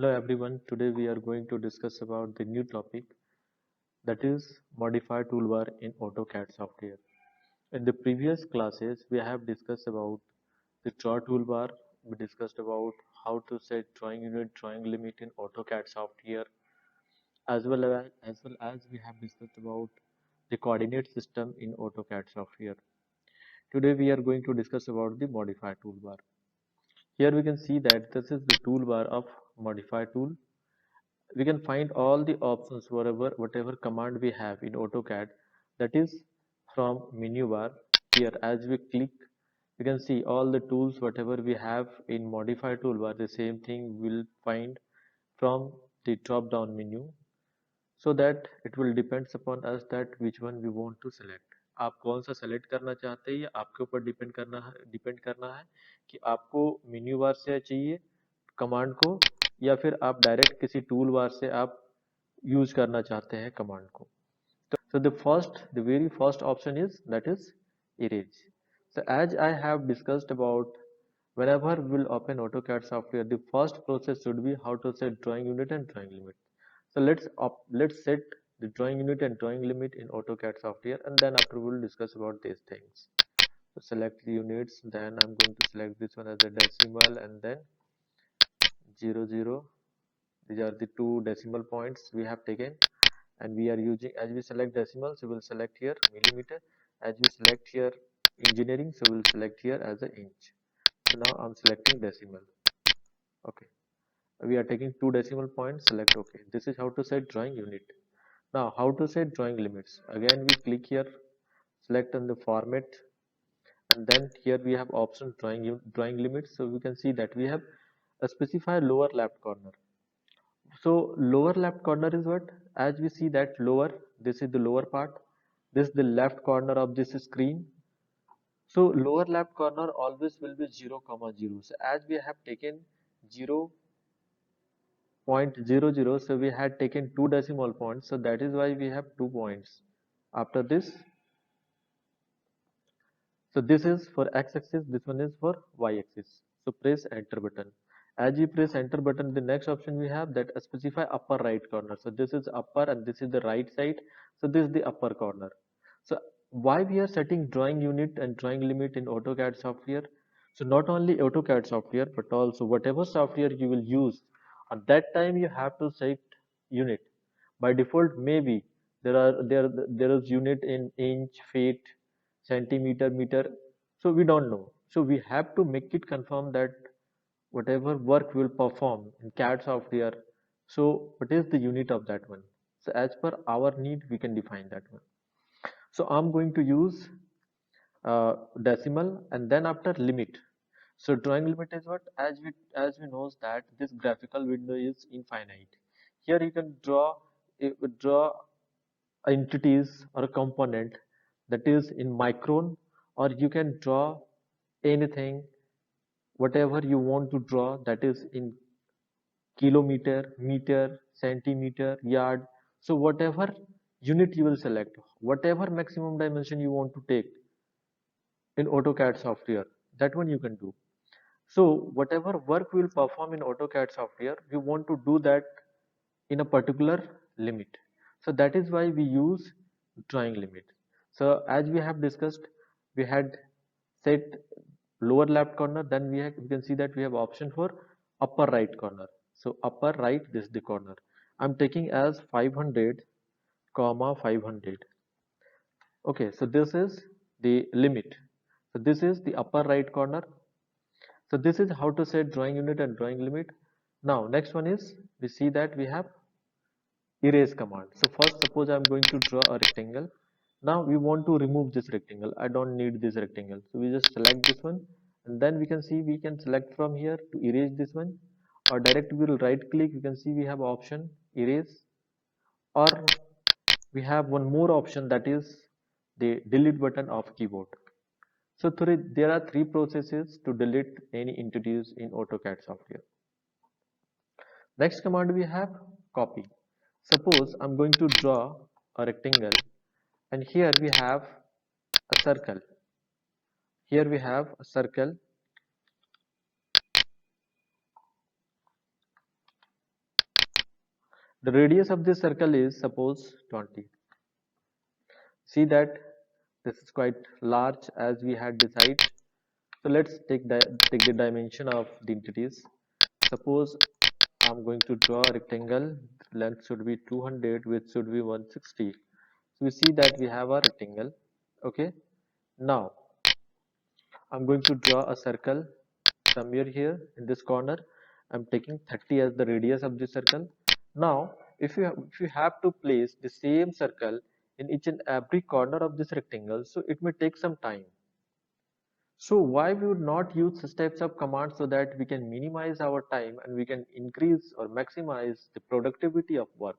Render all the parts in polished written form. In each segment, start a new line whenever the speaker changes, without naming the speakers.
Hello everyone, today we are going to discuss about the new topic that is modify toolbar in AutoCAD software. In the previous classes we have discussed about the draw toolbar, we discussed about how to set drawing unit, drawing limit in AutoCAD software as we have discussed about the coordinate system in AutoCAD software. Today we are going to discuss about the modify toolbar. Here we can see that this is the toolbar of modify tool. We can find all the options whatever command we have in AutoCAD, that is from menu bar. Here as we click we can see all the tools whatever we have in modify toolbar, the same thing we'll find from the drop down menu, so that it will depends upon us that which one we want to select. आप कौन सा select करना चाहते हैं ये आपके ऊपर depend करना है कि आपको मेन्यू बार से चाहिए कमांड को, या फिर आप डायरेक्ट किसी टूल बार से आप यूज करना चाहते हैं कमांड को. So the very first option is that is erase. So as I have discussed about, whenever we'll open AutoCAD software, the first process should be how to set drawing unit and drawing limit. So let's set the drawing unit and drawing limit in AutoCAD software, and then after we'll discuss about these things. So select the units, then I'm going to select this one as a decimal, and then 00. These are the two decimal points we have taken, and we are using, as we select decimals, we will select here millimeter. As we select here engineering, so we'll select here as an inch. So now I'm selecting decimal. Okay, we are taking two decimal points, select OK. This is how to set drawing unit. Now how to set drawing limits? Again we click here, select on the format, and then here we have option drawing limits. So we can see that we have a specify lower left corner. So lower left corner is what? As we see that lower, this is the lower part, this is the left corner of this screen. So lower left corner always will be 0 comma 0. So as we have taken 0.00, so we had taken two decimal points, so that is why we have 2 points after this. So this is for x-axis, this one is for y-axis. So press enter button. As you press enter button, the next option we have that specify upper right corner. So this is upper and this is the right side. So this is the upper corner. So why we are setting drawing unit and drawing limit in AutoCAD software? So not only AutoCAD software, but also whatever software you will use, at that time you have to set unit. By default, maybe there is unit in inch, feet, centimeter, meter. So we don't know. So we have to make it confirm that whatever work we will perform in CAD software, so what is the unit of that one? So as per our need, we can define that one. So I'm going to use decimal, and then after limit. So drawing limit is what? As we knows that this graphical window is infinite. Here you can draw entities or a component that is in micron, or you can draw anything whatever you want to draw, that is in kilometer, meter, centimeter, yard. So whatever unit you will select, whatever maximum dimension you want to take in AutoCAD software, that one you can do. So whatever work we will perform in AutoCAD software, we want to do that in a particular limit. So that is why we use drawing limit. So as we have discussed, we had set lower left corner, then we can see that we have option for upper right corner. So upper right, this is the corner. I'm taking as 500 comma 500. Okay, so this is the limit. So this is the upper right corner. So this is how to set drawing unit and drawing limit. Now next one is, we see that we have erase command. So first suppose I'm going to draw a rectangle. Now we want to remove this rectangle. I don't need this rectangle. So we just select this one, and then we can see we can select from here to erase this one, or direct we will right click. You can see we have option erase, or we have one more option, that is the delete button of keyboard. So there are three processes to delete any entities in AutoCAD software. Next command we have copy. Suppose I'm going to draw a rectangle, and here we have a circle. Here we have a circle. The radius of this circle is suppose 20. See that this is quite large as we had decided. So let's take the dimension of the entities. Suppose I'm going to draw a rectangle. Length should be 200, width should be 160. So we see that we have a rectangle. Okay. Now I'm going to draw a circle somewhere here in this corner. I'm taking 30 as the radius of this circle. Now, if you have to place the same circle in each and every corner of this rectangle, so it may take some time. So why we would not use such types of commands so that we can minimize our time and we can increase or maximize the productivity of work.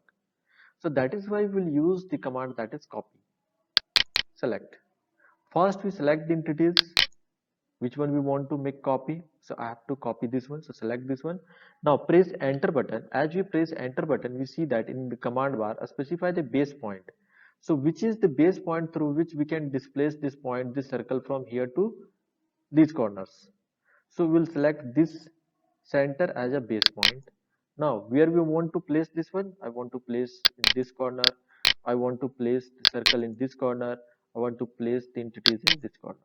So that is why we'll use the command that is copy. Select. First we select the entities which one we want to make copy. So I have to copy this one, so select this one. Now press enter button. As we press enter button, we see that in the command bar specify the base point. So which is the base point through which we can displace this point, this circle from here to these corners. So we'll select this center as a base point. Now where we want to place this one, I want to place in this corner, I want to place the circle in this corner, I want to place the entities in this corner.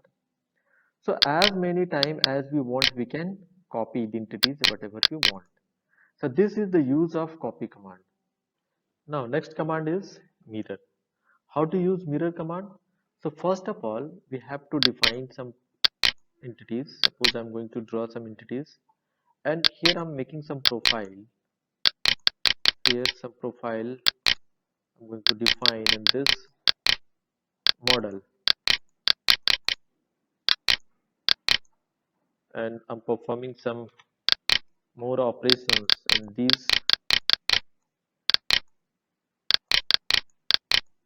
So as many time as we want, we can copy the entities whatever we want. So this is the use of copy command. Now next command is mirror. How to use mirror command? So first of all, we have to define some entities. Suppose I'm going to draw some entities, and here I'm making some profile. Here some profile I'm going to define in this model, and I'm performing some more operations in these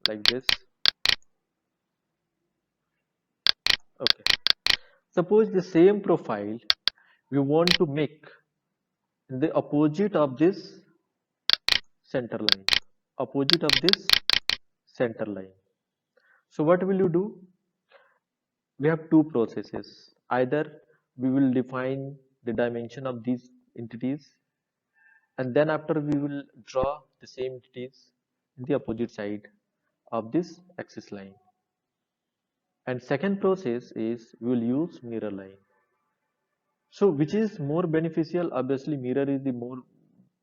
like this. Okay. Suppose the same profile we want to make in the opposite of this center line. Opposite of this center line. So what will you do? We have two processes. Either we will define the dimension of these entities, and then after we will draw the same entities in the opposite side of this axis line. And second process is we will use mirror line. So which is more beneficial? Obviously mirror is the more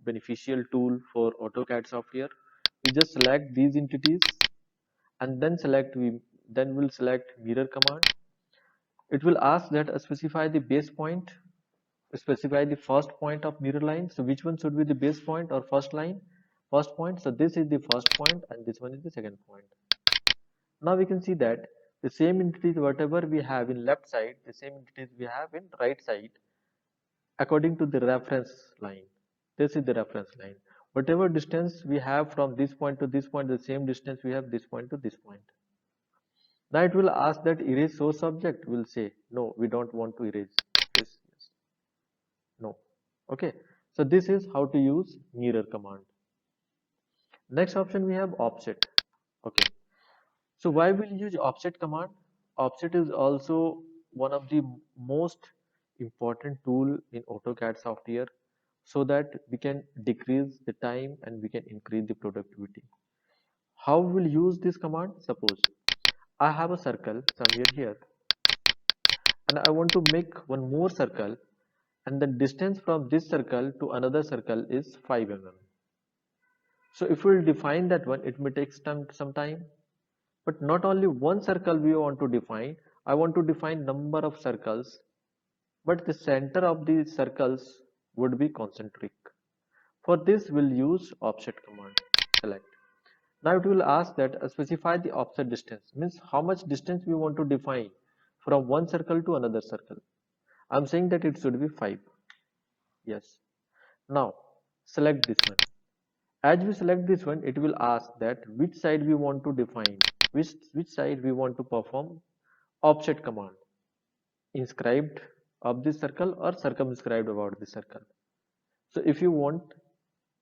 beneficial tool for AutoCAD software. We just select these entities and then we'll select mirror command. It will ask that specify the base point, specify the first point of mirror line. So which one should be the base point or first line? First point. So this is the first point and this one is the second point. Now we can see that the same entities whatever we have in left side, the same entities we have in right side according to the reference line. This is the reference line. Whatever distance we have from this point to this point, the same distance we have this point to this point. Now it will ask that erase source object. We'll say no, we don't want to erase this. Yes. No. Okay. So this is how to use mirror command. Next option we have offset. Okay. So why will you use offset command? Offset is also one of the most important tool in AutoCAD software so that we can decrease the time and we can increase the productivity. How will use this command? Suppose I have a circle somewhere here and I want to make one more circle, and the distance from this circle to another circle is 5 mm. So if we'll define that one, it may take some time. But not only one circle we want to define, I want to define number of circles, but the center of the circles would be concentric. For this we'll use offset command. Select. Now it will ask that specify the offset distance, means how much distance we want to define from one circle to another circle. I'm saying that it should be 5. Yes. Now select this one. As we select this one, it will ask that which side we want to define, which side we want to perform offset command, inscribed of this circle or circumscribed about this circle. So if you want,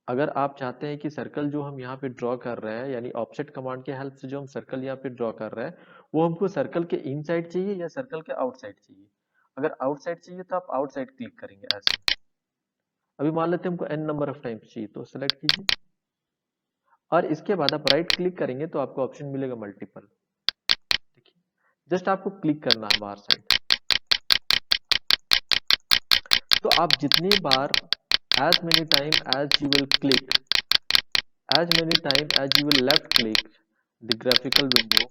अगर आप चाहते हैं कि circle जो हम यहाँ पे draw कर रहे हैं यानी ऑफसेट कमांड के हेल्प से जो हम सर्कल यहाँ पे ड्रॉ कर रहे हैं वो हमको सर्कल के इनसाइड चाहिए या सर्कल के आउटसाइड चाहिए. अगर आउटसाइड चाहिए तो आप आउटसाइड क्लिक करेंगे ऐसे. अभी मान लेते हैं हमको n नंबर ऑफ टाइम्स चाहिए तो सेलेक्ट कीजिए. और इसके बाद आप राइट क्लिक करेंगे तो आपको ऑप्शन मिलेगा मल्टीपल। देखिए, जस्ट आपको क्लिक करना है बाहर साइड। तो आप जितनी बार as many time as you will click, as many time as you will left click the graphical window,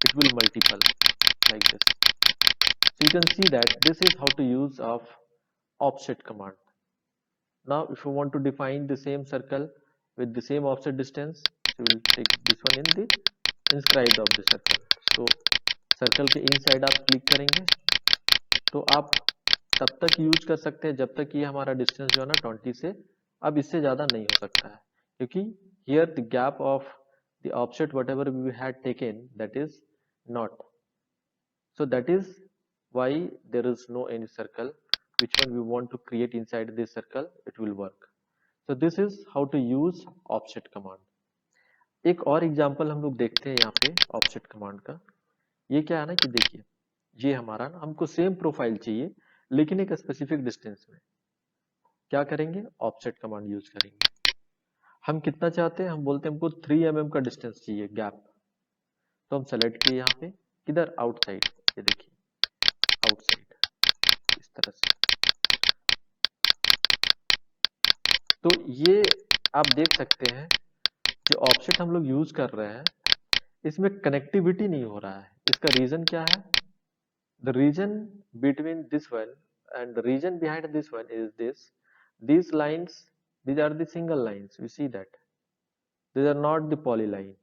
it will multiple like this. So you can see that this is how to use of offset command. Now if you want to define the same circle with the same offset distance, so we will take this one in the inscribed of the circle. So circle के inside आप click करेंगे तो आप तब तक use कर सकते हैं जब तक ये हमारा डिस्टेंस जो है ना 20 से, अब इससे ज्यादा नहीं हो सकता है, क्योंकि here the gap of the offset whatever we had taken that is not, so that is why there is no any circle which one we want to create inside this circle, it will work. So this is how to use offset command. एक और example हम लोग देखते हैं यहाँ पे offset command का। ये क्या है ना कि देखिए, ये हमारा ना हमको सेम प्रोफाइल चाहिए लेकिन एक स्पेसिफिक डिस्टेंस में। क्या करेंगे? ऑफसेट कमांड यूज करेंगे। हम कितना चाहते हैं? हम बोलते हैं हमको 3 mm का डिस्टेंस चाहिए गैप, तो हम सेलेक्ट किए यहाँ पे किधर? आउटसाइड। ये देखिए आउटसाइड इस तरह से। तो ये आप देख सकते हैं जो ऑफसेट हम लोग यूज कर रहे हैं इसमें कनेक्टिविटी नहीं हो रहा है। इसका रीजन क्या है? The reason between this one and the reason behind this one is this: these lines, these are the single lines, we see that these are not the polyline.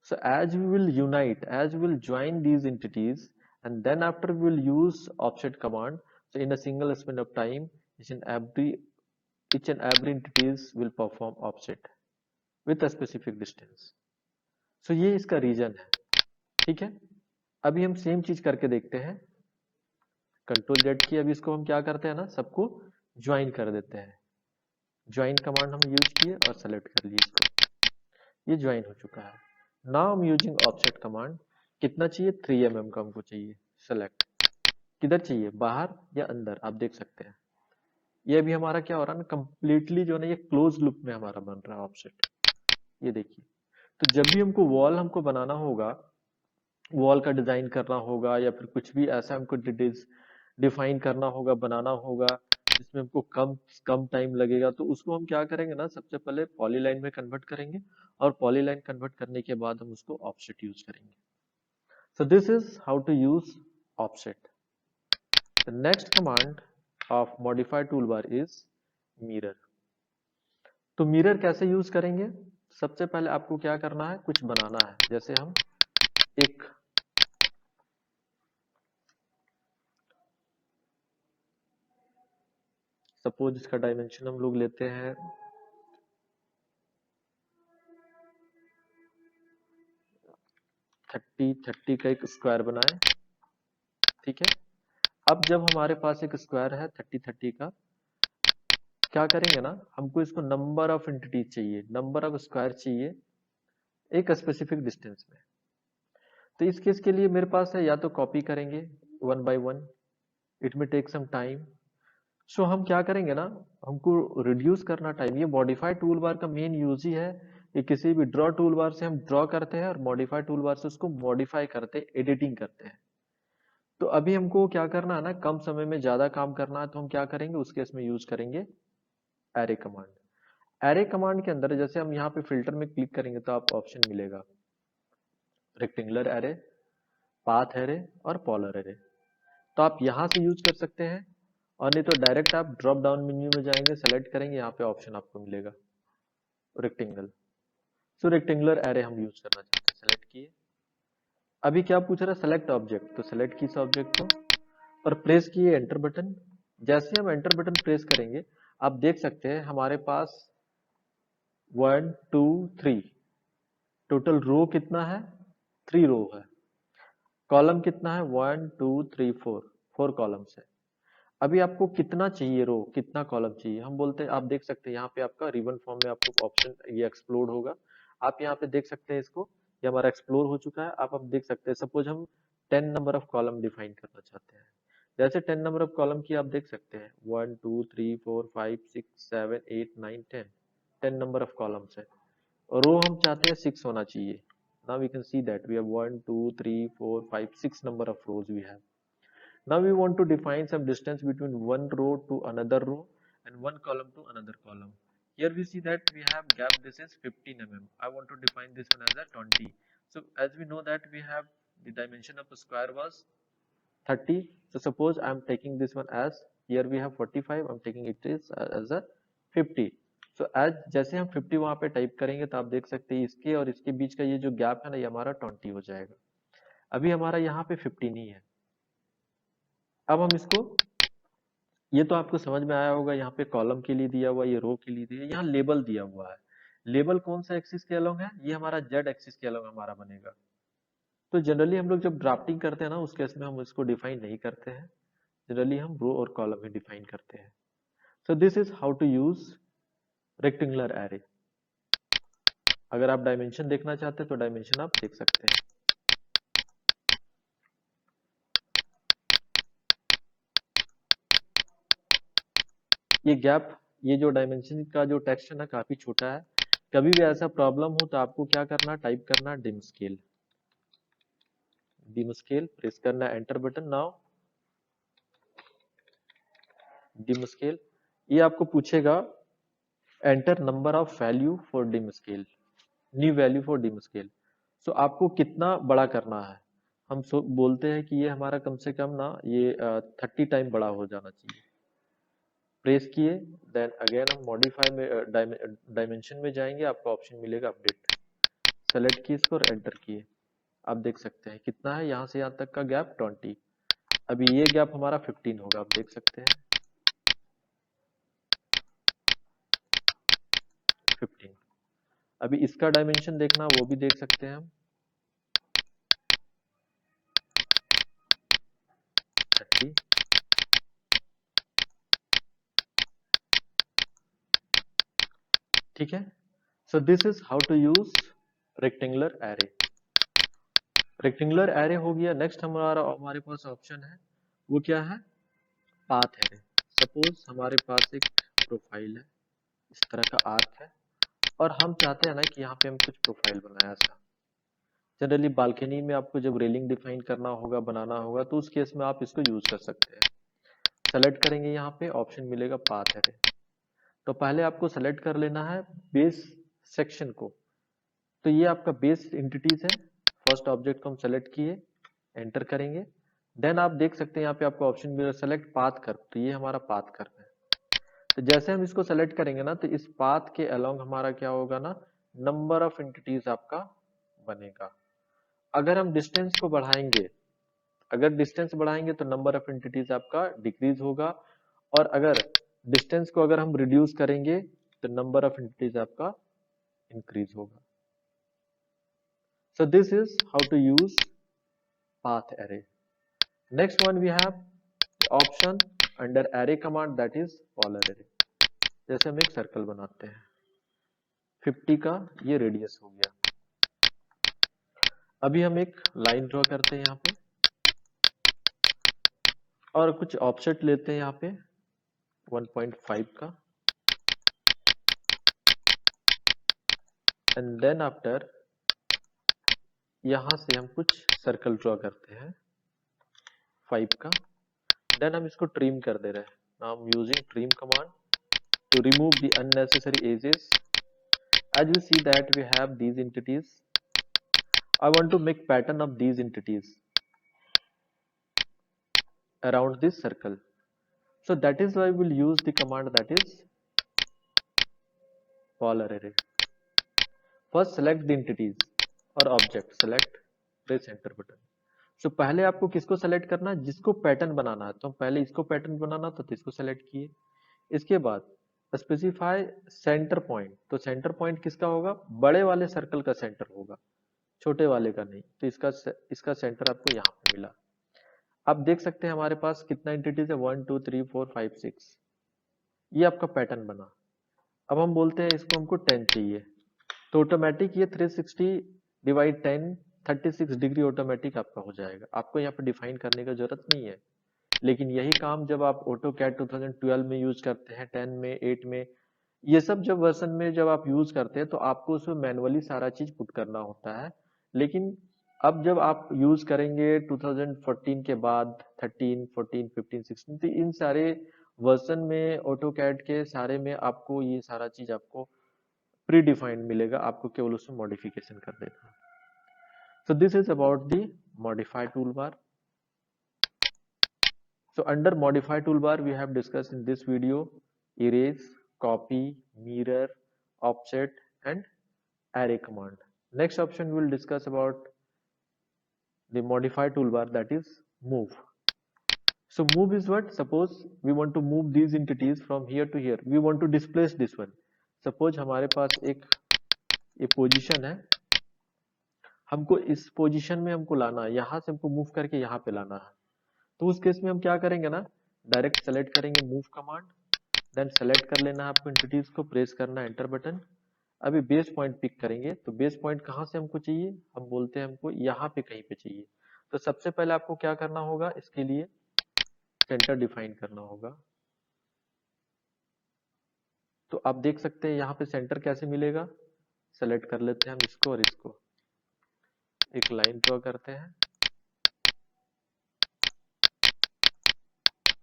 So as we will unite, as we will join these entities, and then after we will use offset command, so in a single span of time each and every entities will perform offset with a specific distance. So ये इसका reason है। ठीक है, अभी हम same चीज करके देखते हैं। कंट्रोल जेड की, अभी इसको हम क्या करते हैं ना, सबको ज्वाइन कर देते हैं। ज्वाइन कमांड हम यूज किए और सेलेक्ट कर लिए इसको, ये ज्वाइन हो चुका है। नाउ हम यूजिंग ऑफसेट कमांड। कितना चाहिए? 3 mm का हमको चाहिए। सेलेक्ट किधर चाहिए, बाहर या अंदर, आप देख सकते हैं। ये अभी हमारा क्या हो रहा है ना, कंप्लीटली जो है ना ये क्लोज लूप में हमारा बन रहा है ऑफसेट। ये देखिए, तो जब भी हमको वॉल हमको बनाना होगा, वॉल का डिजाइन करना होगा या फिर कुछ भी ऐसा हमको डिटेल्स डिफाइन करना होगा, बनाना होगा जिसमें हमको कम कम टाइम लगेगा, तो उसको हम क्या करेंगे ना, सबसे पहले पॉलीलाइन में कन्वर्ट करेंगे और पॉलीलाइन कन्वर्ट करने के बाद हम उसको ऑफसेट यूज करेंगे। So this is how to use offset. The next command of modify toolbar is mirror. तो मिरर कैसे यूज करेंगे? सबसे पहले आपको क्या करना है, कुछ बनाना है। जैसे हम एक सपोज इसका डायमेंशन हम लोग लेते हैं 30 का एक स्क्वायर बनाए। ठीक है, अब जब हमारे पास एक स्क्वायर है 30 का, क्या करेंगे ना, हमको इसको नंबर ऑफ एंटिटीज चाहिए, नंबर ऑफ स्क्वायर चाहिए एक स्पेसिफिक डिस्टेंस में। तो इस केस के लिए मेरे पास है, या तो कॉपी करेंगे 1 by 1, इट में टेक सम टाइम। सो हम क्या करेंगे ना, हमको रिड्यूस करना टाइम। ये मॉडिफाई टूल बार का मेन यूज ही है कि किसी भी ड्रॉ टूल बार से हम ड्रॉ करते हैं और मॉडिफाई टूल बार से उसको मॉडिफाई करते हैं, एडिटिंग करते हैं। तो अभी हमको क्या करना है ना, कम समय में ज्यादा काम करना है, तो हम क्या करेंगे, उस केस में यूज करेंगे एरे कमांड। एरे कमांड के अंदर जैसे हम यहाँ पे फिल्टर में क्लिक करेंगे तो आपको ऑप्शन मिलेगा रेक्टेंगुलर एरे, पाथ एरे और पॉलर एरे। तो आप यहाँ से यूज कर सकते हैं, और नहीं तो डायरेक्ट आप ड्रॉप डाउन मेन्यू में जाएंगे, सेलेक्ट करेंगे, यहाँ पे ऑप्शन आपको मिलेगा रेक्टेंगल। सो रेक्टेंगुलर एरे हम यूज करना चाहते हैं, सेलेक्ट किए। अभी क्या पूछ रहा है, सेलेक्ट ऑब्जेक्ट, तो सेलेक्ट किस ऑब्जेक्ट को और प्रेस किए एंटर बटन। जैसे हम एंटर बटन प्रेस करेंगे, आप देख सकते हैं हमारे पास 1 2 3 टोटल रो कितना है, 3 रो है। कॉलम कितना है, 1 2 3 4, 4 कॉलम्स है। अभी आपको कितना चाहिए रो, कितना कॉलम चाहिए, हम बोलते हैं, आप देख सकते हैं यहाँ पे आपका रिबन फॉर्म में आपको ऑप्शन ये एक्सप्लोर होगा। आप यहाँ पे देख सकते हैं इसको, ये हमारा एक्सप्लोर हो चुका है। आप अब देख सकते हैं, सपोज हम 10 नंबर ऑफ कॉलम डिफाइन करना चाहते हैं। जैसे 10 नंबर ऑफ कॉलम की आप देख सकते हैं 1 2 3 4 5 6 7 8 9 10, 10 नंबर ऑफ कॉलम्स है। रो हम चाहते हैं 6 होना चाहिए. Now we can see that we have 1 2 3 4 5 6 number of rows we have. Now we want to define some distance between one row to another row and one column to another column. Here we see that we have gap, this is 15 mm. I want to define this one as a 20. So as we know that we have the dimension of a square was 30. So suppose I am taking this one as, here we have 45, I am taking it as a 50. So as जैसे हम 50 वहां पे type करेंगे तो आप देख सकते हैं इसके और इसके बीच का ये जो गैप है ना, ये हमारा 20 हो जाएगा. अभी हमारा यहाँ पे 15 ही है. अब हम इसको, ये तो आपको समझ में आया होगा, यहाँ पे कॉलम के लिए दिया हुआ, ये रो के लिए दिया, यहाँ लेबल दिया हुआ है. लेबल कौन सा एक्सिस के अलोंग है? ये हमारा जेड एक्सिस के अलोंग हमारा बनेगा. तो जनरली हम लोग जब ड्राफ्टिंग करते हैं ना, उस केस में हम इसको डिफाइन नहीं करते हैं. जनरली हम रो और कॉलम ही डिफाइन करते हैं. So this is how to use rectangular array. अगर आप डायमेंशन देखना चाहते हैं तो डायमेंशन आप देख सकते हैं. ये गैप, ये जो डायमेंशन का जो टेक्स्ट है ना, काफी छोटा है. कभी भी ऐसा प्रॉब्लम हो तो आपको क्या करना, टाइप करना dim scale. Dim scale press करना, enter button. Now dim scale, ये आपको पूछेगा enter number of value for dim scale, new value for dim scale. So आपको कितना बड़ा करना है. हम बोलते हैं कि ये हमारा कम से कम ना, ये 30 टाइम बड़ा हो जाना चाहिए. प्रेस किए, देन अगेन हम मॉडिफाई में डायमेंशन में जाएंगे, आपको ऑप्शन मिलेगा अपडेट. सेलेक्ट किए इसको और एंटर किए. आप देख सकते हैं कितना है, यहाँ से यहाँ तक का गैप 20. अभी ये गैप हमारा 15 होगा, आप देख सकते हैं 15. अभी इसका डायमेंशन देखना, वो भी देख सकते हैं हम 30. ठीक है. So this is how to use rectangular array. Rectangular array हो गया. नेक्स्ट हमारे पास ऑप्शन है, वो क्या है, पाथ एरे. सपोज हमारे पास एक प्रोफाइल है, इस तरह का आर्क है, और हम चाहते हैं ना कि यहाँ पे हम कुछ प्रोफाइल बनाया ऐसा. जनरली बालकनी में आपको जब रेलिंग डिफाइन करना होगा, बनाना होगा, तो उस केस में आप इसको यूज कर सकते हैं. सेलेक्ट करेंगे, यहाँ पे ऑप्शन मिलेगा पाथ एरे. तो पहले आपको सेलेक्ट कर लेना है बेस सेक्शन को. तो ये आपका बेस एंटिटीज है. फर्स्ट ऑब्जेक्ट को हम सेलेक्ट किए, एंटर करेंगे. देन आप देख सकते हैं यहाँ पे आपको ऑप्शन मिलेगा सेलेक्ट पाथ कर्व. तो ये हमारा पाथ कर्व है. तो जैसे हम इसको सेलेक्ट करेंगे ना, तो इस पाथ के अलोंग हमारा क्या होगा ना, नंबर ऑफ एंटिटीज आपका बनेगा. अगर हम डिस्टेंस को बढ़ाएंगे, अगर डिस्टेंस बढ़ाएंगे तो नंबर ऑफ एंटिटीज आपका डिक्रीज होगा, और अगर डिस्टेंस को अगर हम रिड्यूस करेंगे तो नंबर ऑफ एंटिटीज आपका इंक्रीज होगा. So this is how to use path array. Next one we have option under array command, that is polar array. जैसे हम एक सर्कल बनाते हैं 50 का, ये रेडियस हो गया. अभी हम एक लाइन ड्रॉ करते हैं यहाँ पे, और कुछ ऑफसेट लेते हैं यहाँ पे 1.5 का. एंड देन आफ्टर यहां से हम कुछ सर्कल ड्रॉ करते हैं 5 का. देन हम इसको ट्रिम कर दे रहे हैं. Now I am using trim command to remove the unnecessary edges. As we see that we have these entities, I want to make pattern of these entities around this circle. So that is why we will use the command that is polar array. First select the entities और object, select, press enter button. So पहले आपको किसको select करना है, जिसको pattern बनाना है. तो पहले इसको पैटर्न बनाना था तो इसको सेलेक्ट किए. इसके बाद स्पेसिफाई सेंटर पॉइंट. तो सेंटर पॉइंट किसका होगा, बड़े वाले सर्कल का सेंटर होगा, छोटे वाले का नहीं. तो इसका सेंटर आपको यहाँ पे मिला. आप देख सकते हैं हमारे पास कितना एंटिटीज है, 1 2 3 4 5 6. ये आपका पैटर्न बना. अब हम बोलते हैं इसको हमको 10 चाहिए, तो ऑटोमेटिक ये 360 डिवाइड 10 36 डिग्री ऑटोमेटिक आपका हो जाएगा. आपको यहाँ पे डिफाइन करने का जरूरत नहीं है. लेकिन यही काम जब आप ऑटोकैड 2012 में यूज करते हैं, 10 में, 8 में, ये सब जब वर्जन में जब आप यूज करते हैं तो आपको उसमें मैनुअली सारा चीज पुट करना होता है, लेकिन अब जब आप यूज करेंगे 2014 के बाद 13, 14, 15, 16, तो इन सारे वर्जन में ऑटोकैड के सारे में आपको ये सारा चीज आपको प्री डिफाइंड मिलेगा, आपको केवल उसमें मॉडिफिकेशन कर देना। So this is about the modify toolbar. So under modify toolbar, we have discussed in this video erase, copy, mirror, offset, and array command. Next option we will discuss about the modify toolbar, that is move. So move is what? Suppose we want to move these entities from here to here. We want to displace this one. Suppose हमारे पास एक ये position है, हमको इस position में हमको लाना है, यहाँ से हमको मूव करके यहाँ पे लाना है। तो उस केस में हम क्या करेंगे ना, डायरेक्ट सेलेक्ट करेंगे मूव कमांड, देन सेलेक्ट कर लेना है आपको एंटिटीज को, प्रेस करना है एंटर बटन। अभी बेस पॉइंट पिक करेंगे, तो बेस पॉइंट कहाँ से हमको चाहिए, हम बोलते हैं हमको यहाँ पे कहीं पे चाहिए। तो सबसे पहले आपको क्या करना होगा, इसके लिए सेंटर डिफाइन करना होगा। तो आप देख सकते हैं यहाँ पे सेंटर कैसे मिलेगा, सेलेक्ट कर लेते हैं हम इसको और इसको, एक लाइन ड्रॉ करते हैं।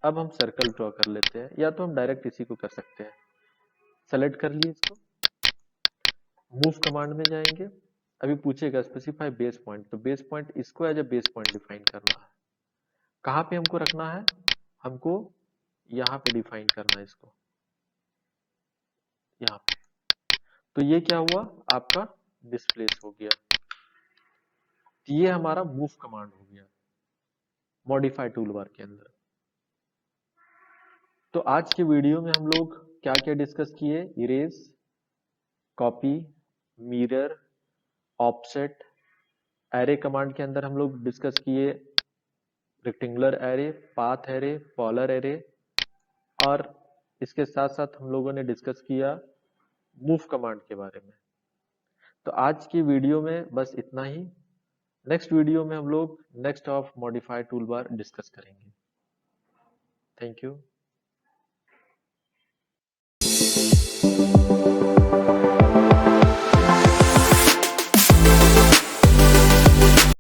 अब हम सर्कल ड्रॉ कर लेते हैं, या तो हम डायरेक्ट इसी को कर सकते हैं। सेलेक्ट कर लिए इसको, मूव कमांड में जाएंगे। अभी पूछेगा स्पेसिफाई बेस पॉइंट, तो बेस पॉइंट इसको as a base point define करना है। कहाँ पे हमको रखना है, हमको यहाँ पे डिफाइन करना है इसको, यहाँ पे। तो ये क्या हुआ, आपका डिस्प्लेस हो गया। तो ये हमारा मूव कमांड हो गया मॉडिफाई टूलबार के अंदर। तो आज के वीडियो में हम लोग क्या क्या डिस्कस किए, erase, copy, mirror, offset, array command के अंदर हम लोग डिस्कस किए rectangular array, path array, polar array, और इसके साथ साथ हम लोगों ने डिस्कस किया मूव कमांड के बारे में। तो आज की वीडियो में बस इतना ही। नेक्स्ट वीडियो में हम लोग next of modify toolbar discuss करेंगे। Thank you.